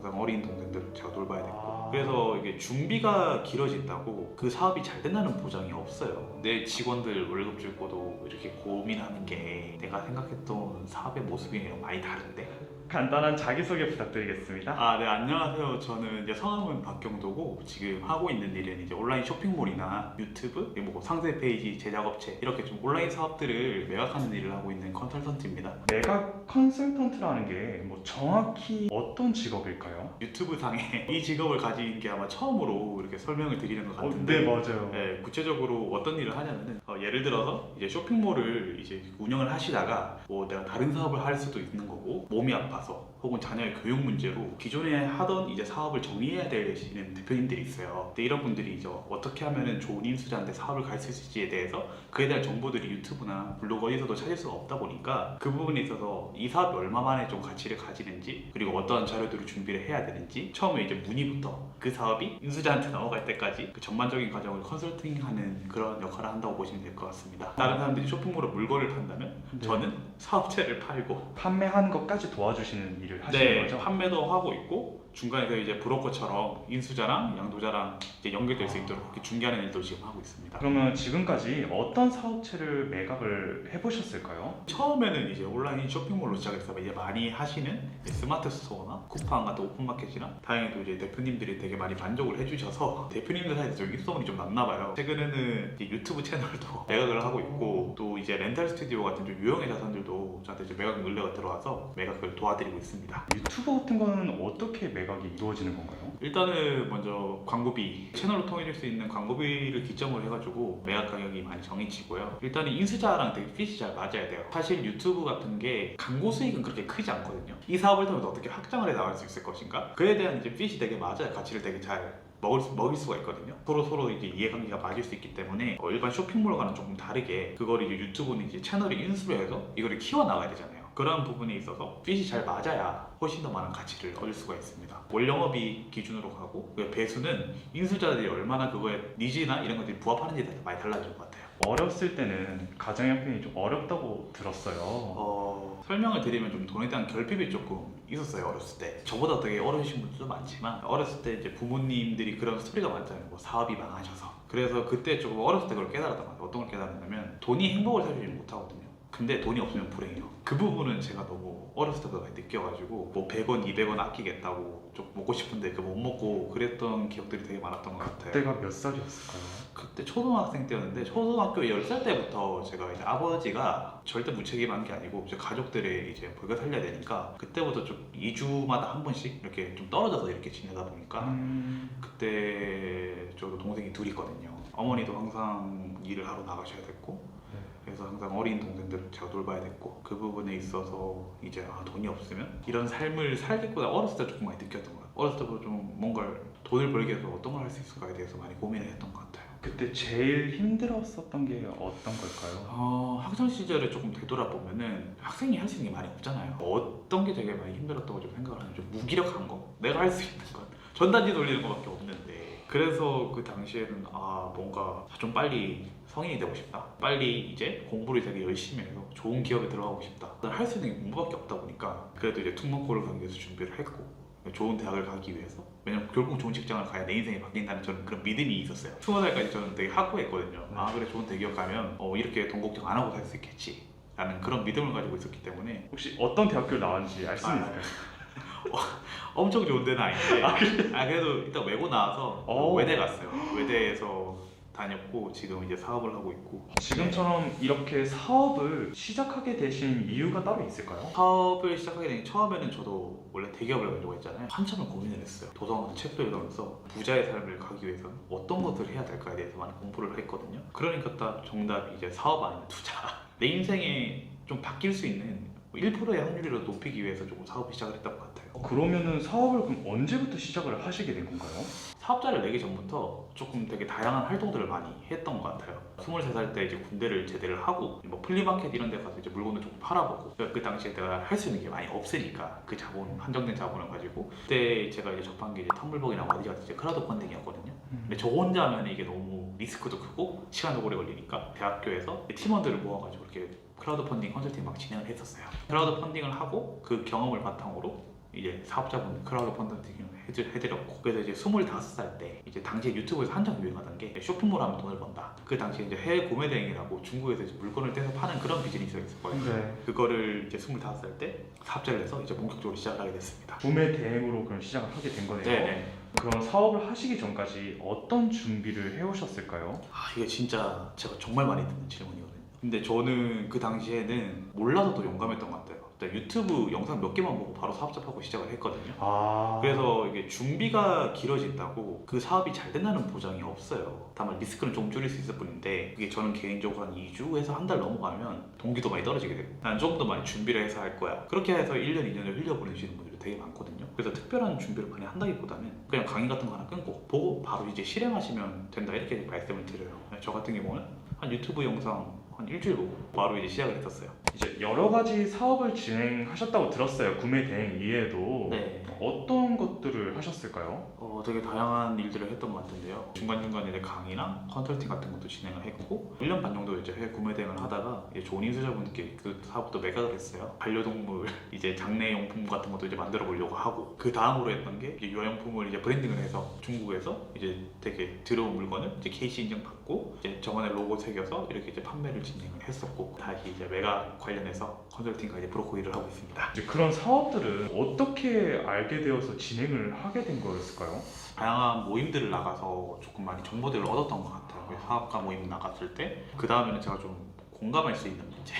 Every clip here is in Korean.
항상 어린 동생들 제가 돌봐야 됐고, 그래서 이게 준비가 길어진다고 그 사업이 잘 된다는 보장이 없어요. 내 직원들 월급 줄 거도 이렇게 고민하는 게 내가 생각했던 사업의 모습이랑 많이 다른데. 간단한 자기소개 부탁드리겠습니다. 네, 안녕하세요. 저는 이제 성함은 박경도고, 지금 하고 있는 일은 이제 온라인 쇼핑몰이나 유튜브, 뭐 상세 페이지 제작업체, 이렇게 좀 온라인 사업들을 매각하는 일을 하고 있는 컨설턴트입니다. 매각 컨설턴트라는 게 뭐 정확히 어떤 직업일까요? 유튜브 상에 이 직업을 가진 게 아마 처음으로 이렇게 설명을 드리는 것 같은데, 네, 맞아요. 네, 구체적으로 어떤 일을 하냐면은 예를 들어서 이제 쇼핑몰을 이제 운영을 하시다가 뭐 내가 다른 사업을 할 수도 있는 거고, 몸이 아파서 혹은 자녀의 교육 문제로 기존에 하던 이제 사업을 정리해야 되시는 대표님들이 있어요. 근데 이런 분들이 이제 어떻게 하면은 좋은 인수자한테 사업을 갈 수 있을지에 대해서 그에 대한 정보들이 유튜브나 블로그 어디서도 찾을 수가 없다 보니까, 그 부분에 있어서 이 사업이 얼마 만에 좀 가치를 가지는지, 그리고 어떠한 자료들을 준비를 해야 되는지, 처음에 이제 문의부터 그 사업이 인수자한테 넘어갈 때까지 그 전반적인 과정을 컨설팅하는 그런 역할을 한다고 보시면 될 것 같습니다. 다른 사람들이 쇼핑몰로 물건을 판다면 저는 사업체를 팔고 판매하는 것까지 도와주시는 일을 하시는 거죠? 판매도 하고 있고, 중간에서 이제 브로커처럼 인수자랑 양도자랑 이제 연결될 수 있도록 그렇게 중개하는 일도 지금 하고 있습니다. 그러면 지금까지 어떤 사업체를 매각을 해보셨을까요? 처음에는 이제 온라인 쇼핑몰로 시작해서 이제 많이 하시는 스마트 스토어나 쿠팡 같은 오픈마켓이나, 다행히도 이제 대표님들이 되게 많이 만족을 해주셔서 대표님들 사이에서 좀 입소문이 좀 났나 봐요. 최근에는 이제 유튜브 채널도 매각을 하고 있고, 또 이제 렌탈 스튜디오 같은 좀 유형의 자산들도 저한테 이제 매각 의뢰가 들어와서 매각을 도와드리고 있습니다. 유튜버 같은 거는 어떻게 매각이 이루어지는 건가요? 일단은 먼저 광고비, 채널로 통해줄 수 있는 광고비를 기점으로 해가지고 매각 가격이 많이 정해지고요. 일단은 인수자랑 되게 핏이 잘 맞아야 돼요. 사실 유튜브 같은 게 광고 수익은 그렇게 크지 않거든요. 이 사업을 통해서 어떻게 확장을 해 나갈 수 있을 것인가, 그에 대한 이제 핏이 되게 맞아야 가치를 되게 잘 먹일 수가 있거든요. 서로 이제 이해관계가 맞을 수 있기 때문에 일반 쇼핑몰과는 조금 다르게, 그걸 이제 유튜브는 이제 채널을 인수를 해서 이거를 키워 나가야 되잖아요. 그런 부분에 있어서 핏이 잘 맞아야 훨씬 더 많은 가치를 얻을 수가 있습니다. 월 영업이 기준으로 가고, 배수는 인수자들이 얼마나 그거에 니즈나 이런 것들이 부합하는지에 따라 많이 달라질 것 같아요. 어렸을 때는 가정 형편이 좀 어렵다고 들었어요. 설명을 드리면 좀 돈에 대한 결핍이 조금 있었어요, 어렸을 때. 저보다 되게 어려우신 분들도 많지만, 어렸을 때 이제 부모님들이 그런 스토리가 많잖아요. 뭐 사업이 망하셔서. 그래서 그때 조금 어렸을 때 그걸 깨달았던 것 같아요. 어떤 걸 깨달았냐면, 돈이 행복을 사주지 못하거든요. 근데 돈이 없으면 불행해요. 그 부분은 제가 너무 어렸을 때부터 많이 느껴가지고, 뭐 100원, 200원 아끼겠다고 좀 먹고 싶은데 그 못 먹고 그랬던 기억들이 되게 많았던 것 같아요. 그때가 몇 살이었을까요? 그때 초등학생 때였는데, 초등학교 10살 때부터 제가 이제 아버지가 절대 무책임한 게 아니고 이제 가족들의 이제 벌금 살려야 되니까, 그때부터 좀 2주마다 한 번씩 이렇게 좀 떨어져서 이렇게 지내다 보니까, 그때 저도 동생이 둘 있거든요. 어머니도 항상 일을 하러 나가셔야 됐고, 그래서 항상 어린 동생들을 제가 돌봐야 됐고, 그 부분에 있어서 이제 돈이 없으면 이런 삶을 살겠구나, 어렸을 때 조금 많이 느꼈던 것 같아요. 어렸을 때부터 좀 뭔가를, 돈을 벌기 위해서 어떤 걸 할 수 있을까에 대해서 많이 고민을 했던 것 같아요. 그때 제일 힘들었었던 게 어떤 걸까요? 학창 시절을 조금 되돌아보면은 학생이 할 수 있는 게 많이 없잖아요. 어떤 게 되게 많이 힘들었다고 좀 생각을 하면, 좀 무기력한 거, 내가 할 수 있는 건 전단지 돌리는 것밖에 없는데, 그래서 그 당시에는 뭔가 좀 빨리 성인이 되고 싶다, 빨리 이제 공부를 되게 열심히 해서 좋은 기업에 들어가고 싶다, 할 수 있는 게 공부밖에 없다 보니까, 그래도 이제 특목고를 가기 위해서 준비를 했고, 좋은 대학을 가기 위해서, 왜냐면 결국 좋은 직장을 가야 내 인생이 바뀐다는 저는 그런 믿음이 있었어요. 20살까지 저는 되게 확고했거든요. 그래, 좋은 대기업 가면 이렇게 돈 걱정 안 하고 살 수 있겠지 라는 그런 믿음을 가지고 있었기 때문에. 혹시 어떤 대학교를 나왔는지 알 수 있을까요? 엄청 좋은 데는 아닌데, 그래도 일단 외고 나와서 외대 갔어요. 외대에서 다녔고, 지금 이제 사업을 하고 있고. 지금처럼 이렇게 사업을 시작하게 되신 이유가 따로 있을까요? 사업을 시작하게 된 처음에는 저도 원래 대기업을 가려고 했잖아요. 한참을 고민을 했어요. 도서관 책도 읽으면서 부자의 삶을 가기 위해서는 어떤 것들을 해야 될까에 대해서 많이 공부를 했거든요. 그러니까 딱 정답이 이제 사업 아니면 투자. 내 인생에 좀 바뀔 수 있는 1%의 확률을 높이기 위해서 조금 사업을 시작을 했던 것 같아요. 그러면은 사업을 그럼 언제부터 시작을 하시게 된 건가요? 사업자를 내기 전부터 조금 되게 다양한 활동들을 많이 했던 것 같아요. 23살 때 이제 군대를 제대를 하고, 뭐 플리마켓 이런 데 가서 이제 물건을 조금 팔아보고, 그 당시에 내가 할 수 있는 게 많이 없으니까 그 자본, 한정된 자본을 가지고, 그때 제가 이제 접한 게 이제 텀블벅이나 어디 같은 이제 크라우드 펀딩이었거든요. 근데 저 혼자 하면 이게 너무 리스크도 크고 시간도 오래 걸리니까, 대학교에서 팀원들을 모아가지고 이렇게 크라우드 펀딩 컨설팅 막 진행을 했었어요. 크라우드 펀딩을 하고 그 경험을 바탕으로 이제 사업자분 크라우드 펀딩을 해드렸고, 그래서 이제 25살 때 이제 당시에 유튜브에서 한창 유행하던 게 쇼핑몰 하면 돈을 번다. 그 당시에 이제 해외 구매 대행이라고 중국에서 이제 물건을 떼서 파는 그런 비즈니스가 있었거든요. 네. 그거를 이제 25살 때 사업자를 내서 이제 본격적으로 시작을 하게 됐습니다. 구매 대행으로 그럼 시작을 하게 된 거네요. 네네. 그런 사업을 하시기 전까지 어떤 준비를 해오셨을까요? 이게 진짜 제가 정말 많이 듣는 질문이거든요. 근데 저는 그 당시에는 몰라서도 용감했던 것 같아요. 일단 유튜브 영상 몇 개만 보고 바로 사업잡하고 시작을 했거든요. 그래서 이게 준비가 길어진다고 그 사업이 잘 된다는 보장이 없어요. 다만 리스크는 좀 줄일 수 있을 뿐인데, 그게 저는 개인적으로 한 2주에서 한 달 넘어가면 동기도 많이 떨어지게 되고, 난 좀 더 많이 준비를 해서 할 거야. 그렇게 해서 1년, 2년을 흘려보내시는 분들이 되게 많거든요. 그래서 특별한 준비를 많이 한다기보다는 그냥 강의 같은 거 하나 끊고 보고 바로 이제 실행하시면 된다, 이렇게 말씀을 드려요. 저 같은 경우는 한 유튜브 영상 한 일주일 보고 바로 이제 시작을 했었어요. 이제 여러 가지 사업을 진행하셨다고 들었어요. 구매 대행 이외에도. 네. 어떤 것들을 하셨을까요? 되게 다양한 일들을 했던 것 같은데요. 중간중간에 이제 강의나 컨설팅 같은 것도 진행을 했고, 1년 반 정도 이제 해외 구매 대행을 하다가 이제 좋은 인수자분께 그 사업부터 매각을 했어요. 반려동물 이제 장례용품 같은 것도 이제 만들어 보려고 하고, 그 다음으로 했던 게 이제 유아용품을 이제 브랜딩을 해서 중국에서 이제 되게 들어온 물건을 이제 KC 인증 받고 이제 저만의 로고 새겨서 이렇게 이제 판매를 진행을 했었고, 다시 이제 매각 관련해서 컨설팅과 이제 브로커 일을 하고 있습니다. 이제 그런 사업들은 어떻게 알게 되어서 진행을 하게 된 거였을까요? 다양한 모임들을 나가서 조금 많이 정보들을 얻었던 것 같아요. 사업가 모임 나갔을 때, 그 다음에는 제가 좀 공감할 수 있는 문제.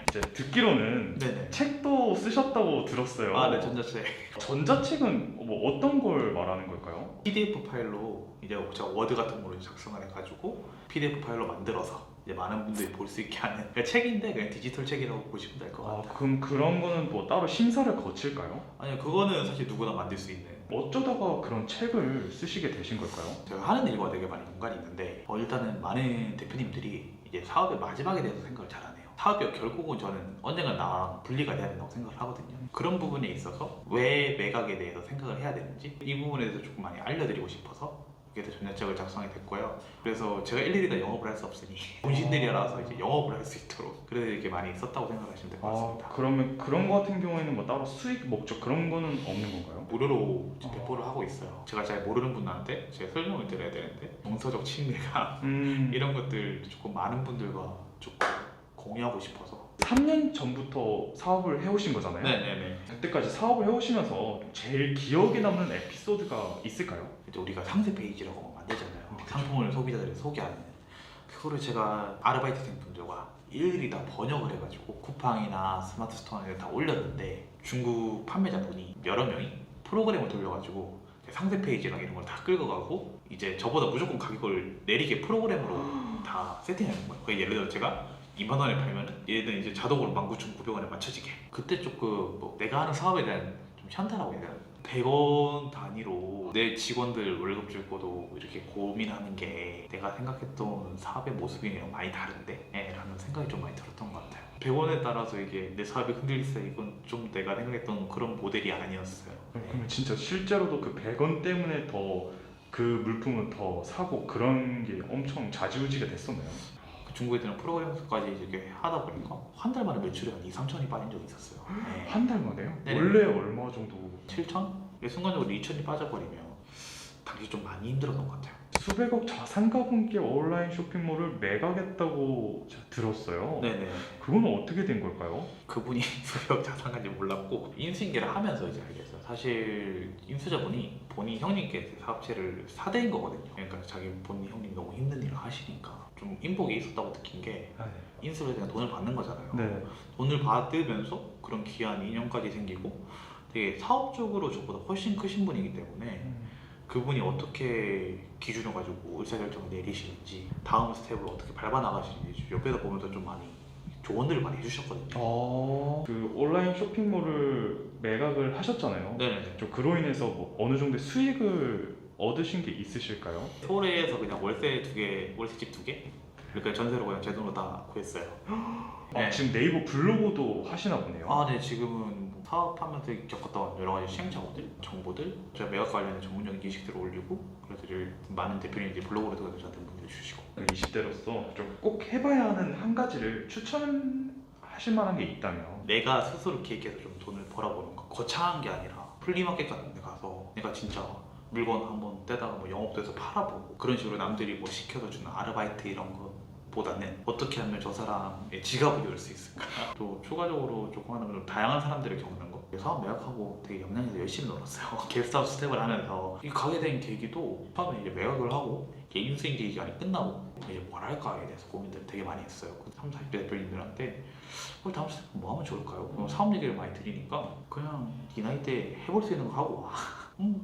이제 듣기로는 네네. 책도 쓰셨다고 들었어요. 네, 전자책. 전자책은 뭐 어떤 걸 말하는 걸까요? PDF 파일로 이제 제가 워드 같은 걸로 작성을 해가지고 PDF 파일로 만들어서 이제 많은 분들이 볼 수 있게 하는, 그러니까 책인데 그냥 디지털 책이라고 보시면 될 것 같아요. 그럼 그런 거는 뭐 따로 심사를 거칠까요? 아니요, 그거는 사실 누구나 만들 수 있는. 어쩌다가 그런 책을 쓰시게 되신 걸까요? 제가 하는 일과 되게 많이 연관이 있는데, 일단은 많은 대표님들이 이제 사업의 마지막에 대해서 생각을 잘 안 해요. 사업이 결국은 저는 언젠가 나랑 분리가 돼야 된다고 생각을 하거든요. 그런 부분에 있어서 왜 매각에 대해서 생각을 해야 되는지, 이 부분에 대해서 조금 많이 알려드리고 싶어서 그게 전자책을 작성이 됐고요. 그래서 제가 일일이 다 영업을 할 수 없으니 본신들이 알아서 이제 영업을 할 수 있도록, 그래서 이렇게 많이 썼다고 생각하시면 될 것 같습니다. 그러면 그런 거 같은 경우에는 뭐 따로 수익 목적 그런 거는 없는 건가요? 무료로 배포를 하고 있어요. 제가 잘 모르는 분한테 제가 설명을 드려야 되는데, 정서적 친밀감 이런 것들 조금 많은 분들과 조금 공유하고 싶어서. 3년 전부터 사업을 해오신 거잖아요. 네네네. 그때까지 사업을 해오시면서 제일 기억에 남는 에피소드가 있을까요? 이제 우리가 상세 페이지라고 만들잖아요. 상품을 소비자들에게 소개하는. 그거를 제가 아르바이트생 분들과 일일이 다 번역을 해가지고 쿠팡이나 스마트 스토어에 다 올렸는데, 중국 판매자분이 여러 명이 프로그램을 돌려가지고 상세 페이지랑 이런 걸 다 끌어가고 이제 저보다 무조건 가격을 내리게 프로그램으로 다 세팅하는 거예요. 그러니까 예를 들어 제가 2만 원에 팔면은 얘는 이제 자동으로 19,900원에 맞춰지게. 그때 조금 뭐 내가 하는 사업에 대한 좀 현타라고 해야 되나? 100원 단위로 내 직원들 월급 줄 거도 이렇게 고민하는 게 내가 생각했던 사업의 모습이랑 많이 다른데? 라는 생각이 좀 많이 들었던 것 같아요. 100원에 따라서 이게 내 사업이 흔들릴 때 이건 좀 내가 생각했던 그런 모델이 아니었어요. 그러면 진짜 실제로도 그 100원 때문에 더 그 물품을 더 사고 그런 게 엄청 좌지우지가 됐었나요? 중국에 드는 프로그램까지 이렇게 하다 보니까 한 달 만에 매출이 한 2, 3천이 빠진 적이 있었어요. 한 달 만에요? 네네. 원래 얼마 정도? 7천? 순간적으로 2천이 빠져버리면 당시 좀 많이 힘들었던 것 같아요. 수백억 자산가분께 온라인 쇼핑몰을 매각했다고 제가 들었어요. 네네. 그건 어떻게 된 걸까요? 그분이 수백 자산가인지 몰랐고 인수인계를 하면서 이제 알겠어요. 사실 인수자분이 본인 형님께 사업체를 사대인 거거든요. 그러니까 자기 본인 형님이 너무 힘든 일을 하시니까 좀 인복이 있었다고 느낀 게, 인수를 그냥 돈을 받는 거잖아요. 네. 돈을 받으면서 그런 귀한 인연까지 생기고 되게 사업적으로 저보다 훨씬 크신 분이기 때문에 그분이 어떻게 기준을 가지고 의사결정을 내리시는지, 다음 스텝을 어떻게 밟아나가시는지 옆에서 보면서 좀 많이 조언들을 많이 해주셨거든요. 그 온라인 쇼핑몰을 매각을 하셨잖아요. 네네. 좀 그로 인해서 뭐 어느 정도 수익을 얻으신 게 있으실까요? 서울에서 그냥 월세집 2개? 그러니까 전세로 그냥 제 돈으로 다 구했어요. 네. 지금 네이버 블로그도 하시나 보네요. 네, 지금은 뭐 사업하면서 겪었던 여러 가지 시행착오들, 정보들, 제가 매각 관련된 전문적인 지식들을 올리고, 그래서 이제 많은 대표님들이 블로그로도 저한테 문의를 주시고. 20대로서 좀 꼭 해봐야 하는 한 가지를 추천하실 만한 게 있다면? 내가 스스로 기획해서 좀 돈을 벌어보는 거. 거창한 게 아니라 플리마켓 같은 데 가서 내가 진짜 물건 한번 떼다가 뭐 영업도 해서 팔아보고 그런 식으로 남들이 뭐 시켜서 주는 아르바이트 이런 거 보다는 어떻게 하면 저 사람의 지갑을 열 수 있을까. 또 추가적으로 조금 하는 건 다양한 사람들을 겪는 거. 사업 매각하고 되게 역량에서 열심히 놀았어요. 게스트하우스 스텝을 하면서 이 가게 된 계기도 처음에 이제 매각을 하고 이게 인수인 기간이 끝나고 이제 뭘 할까에 대해서 고민들을 되게 많이 했어요. 3, 40대 대표님들한테 다음 스텝 뭐 하면 좋을까요? 사업 얘기를 많이 드리니까 그냥 이 나이 때 해볼 수 있는 거 하고 와.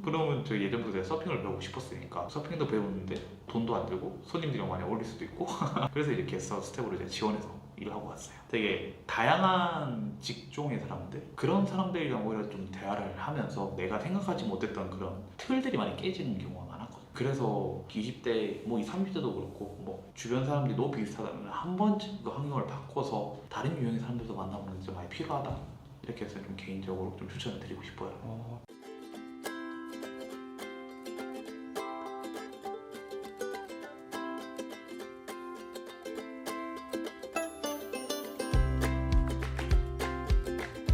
그러면 저 예전부터 내가 서핑을 배우고 싶었으니까 서핑도 배우는데 돈도 안 들고 손님들이랑 많이 어울릴 수도 있고 그래서 이렇게 해서 스텝으로 이제 지원해서 일을 하고 왔어요. 되게 다양한 직종의 사람들 그런 사람들이랑 오히려 좀 대화를 하면서 내가 생각하지 못했던 그런 틀들이 많이 깨지는 경우가 많았거든요. 그래서 20대, 뭐 30대도 그렇고 뭐 주변 사람들이 너무 비슷하다면 한 번쯤 그 환경을 바꿔서 다른 유형의 사람들도 만나보는 게 좀 많이 필요하다. 이렇게 해서 좀 개인적으로 좀 추천을 드리고 싶어요.